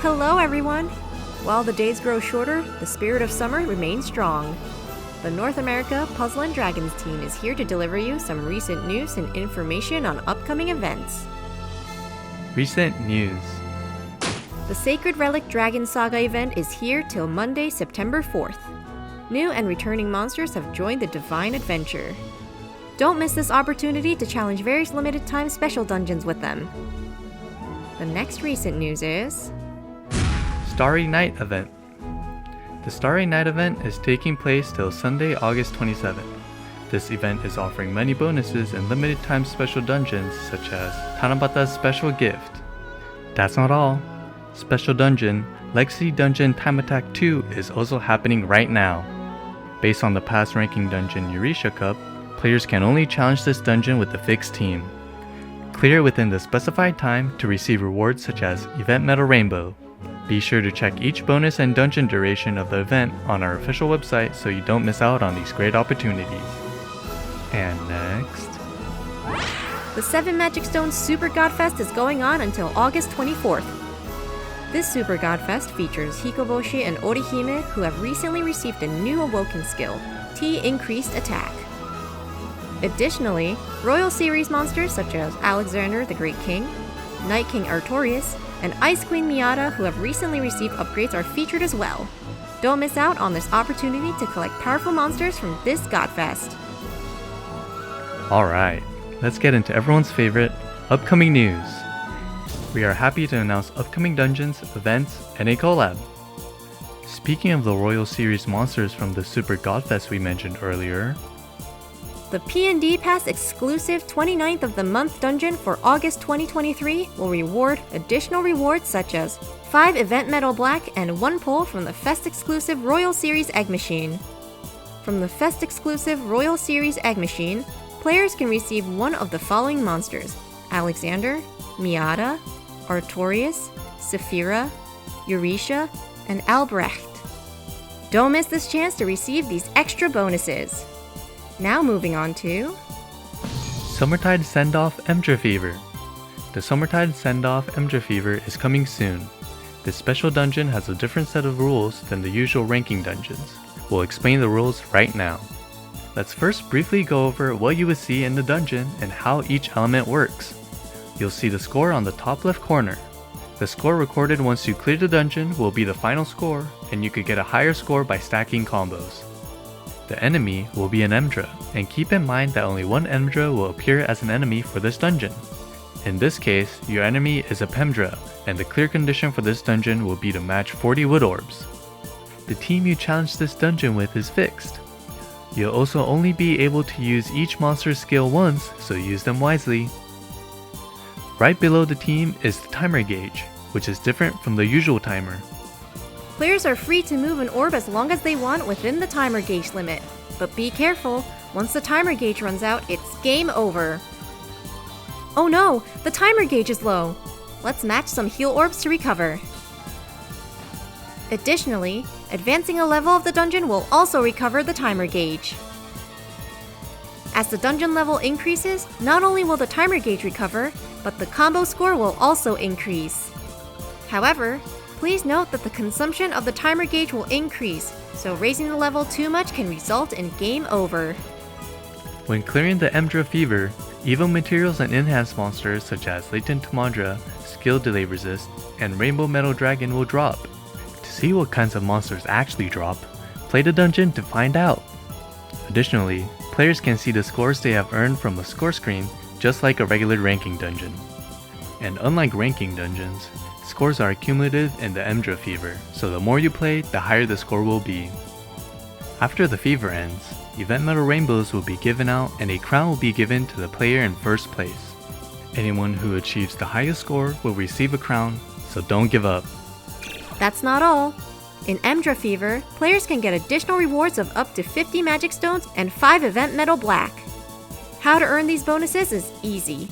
Hello everyone! While the days grow shorter, the spirit of summer remains strong. The North America Puzzle & Dragons team is here to deliver you some recent news and information on upcoming events. Recent news. The Sacred Relic Dragon Saga event is here till Monday, September 4th. New and returning monsters have joined the Divine Adventure. Don't miss this opportunity to challenge various limited time special dungeons with them. The next recent news is... Starry Night event. The Starry Night event is taking place till Sunday, August 27th. This event is offering many bonuses and limited time special dungeons such as Tanabata's Special Gift. That's not all. Special Dungeon, Legacy Dungeon Time Attack 2 is also happening right now. Based on the past ranking dungeon Eurisha Cup, players can only challenge this dungeon with a fixed team. Clear within the specified time to receive rewards such as Event Medal Rainbow. Be sure to check each bonus and dungeon duration of the event on our official website so you don't miss out on these great opportunities. And next... The 7 Magic Stones Super Godfest is going on until August 24th. This Super Godfest features Hikoboshi and Orihime, who have recently received a new awoken skill, T Increased Attack. Additionally, Royal Series monsters such as Alexander the Great King, Night King Artorias, and Ice Queen Miata, who have recently received upgrades, are featured as well. Don't miss out on this opportunity to collect powerful monsters from this Godfest. Alright, let's get into everyone's favorite, upcoming news. We are happy to announce upcoming dungeons, events, and a collab. Speaking of the Royal Series monsters from the Super Godfest we mentioned earlier, the P&D Pass exclusive 29th of the month dungeon for August 2023 will reward additional rewards such as 5 Event Medal Black and 1 pull from the Fest exclusive Royal Series Egg Machine. From the Fest exclusive Royal Series Egg Machine, players can receive one of the following monsters: Alexander, Miata, Artorias, Saphira, Eurisha, and Albrecht. Don't miss this chance to receive these extra bonuses. Now moving on to... Summertide Send-Off EMdra Fever. The Summertide Send-Off EMdra Fever is coming soon. This special dungeon has a different set of rules than the usual ranking dungeons. We'll explain the rules right now. Let's first briefly go over what you would see in the dungeon and how each element works. You'll see the score on the top left corner. The score recorded once you clear the dungeon will be the final score, and you could get a higher score by stacking combos. The enemy will be an EMdra, and keep in mind that only one EMdra will appear as an enemy for this dungeon. In this case, your enemy is a Pemdra, and the clear condition for this dungeon will be to match 40 wood orbs. The team you challenge this dungeon with is fixed. You'll also only be able to use each monster's skill once, so use them wisely. Right below the team is the timer gauge, which is different from the usual timer. Players are free to move an orb as long as they want within the timer gauge limit. But be careful, once the timer gauge runs out, it's game over. Oh no, the timer gauge is low. Let's match some heal orbs to recover. Additionally, advancing a level of the dungeon will also recover the timer gauge. As the dungeon level increases, not only will the timer gauge recover, but the combo score will also increase. However, please note that the consumption of the timer gauge will increase, so raising the level too much can result in game over. When clearing the EMdra Fever, evil materials and enhanced monsters such as Latent Tamandra, Skill Delay Resist, and Rainbow Metal Dragon will drop. To see what kinds of monsters actually drop, play the dungeon to find out. Additionally, players can see the scores they have earned from a score screen just like a regular ranking dungeon. And unlike ranking dungeons, scores are cumulative in the EMdra Fever, so the more you play, the higher the score will be. After the fever ends, Event Medal Rainbows will be given out and a crown will be given to the player in first place. Anyone who achieves the highest score will receive a crown, so don't give up. That's not all. In EMdra Fever, players can get additional rewards of up to 50 Magic Stones and 5 Event Medal Black. How to earn these bonuses is easy.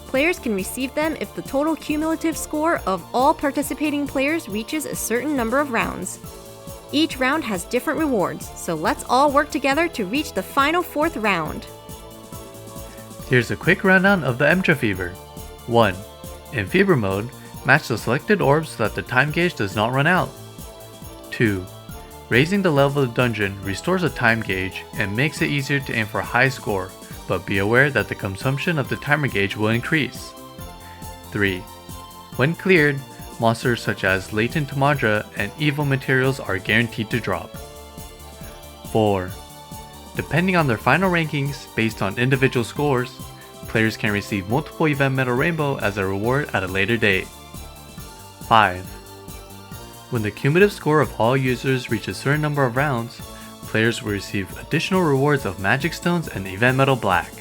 Players can receive them if the total cumulative score of all participating players reaches a certain number of rounds. Each round has different rewards, so let's all work together to reach the final 4th round. Here's a quick rundown of the EMdra Fever. 1. In Fever mode, Match the selected orbs so that the time gauge does not run out. 2. Raising the level of the dungeon restores the time gauge and makes it easier to aim for a high score, but be aware that the consumption of the timer gauge will increase. 3. When cleared, monsters such as latent EMdra and evil materials are guaranteed to drop. 4. Depending on their final rankings based on individual scores, players can receive multiple event medal rainbow as a reward at a later date. 5. When the cumulative score of all users reaches a certain number of rounds, players will receive additional rewards of magic stones and event medal black.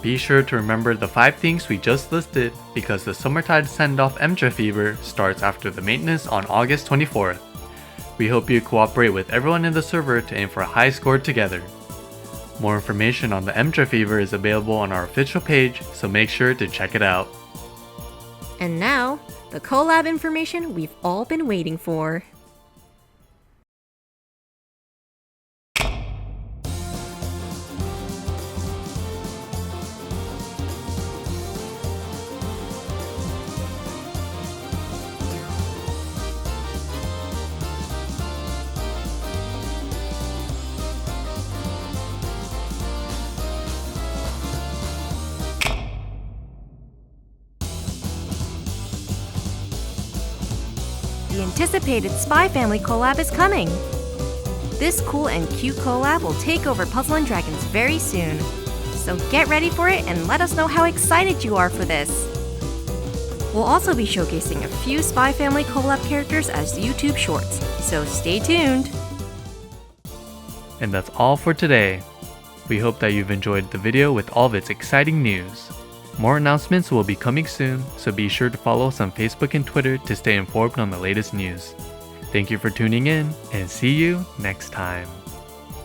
Be sure to remember the 5 things we just listed because the Summertide Send-Off EMdra Fever starts after the maintenance on August 24th. We hope you cooperate with everyone in the server to aim for a high score together. More information on the EMdra Fever is available on our official page, so make sure to check it out. And now, the collab information we've all been waiting for. The anticipated SPY Family Collab is coming! This cool and cute collab will take over Puzzle & Dragons very soon. So get ready for it and let us know how excited you are for this! We'll also be showcasing a few SPY Family Collab characters as YouTube shorts, so stay tuned! And that's all for today. We hope that you've enjoyed the video with all of its exciting news. More announcements will be coming soon, so be sure to follow us on Facebook and Twitter to stay informed on the latest news. Thank you for tuning in, and see you next time.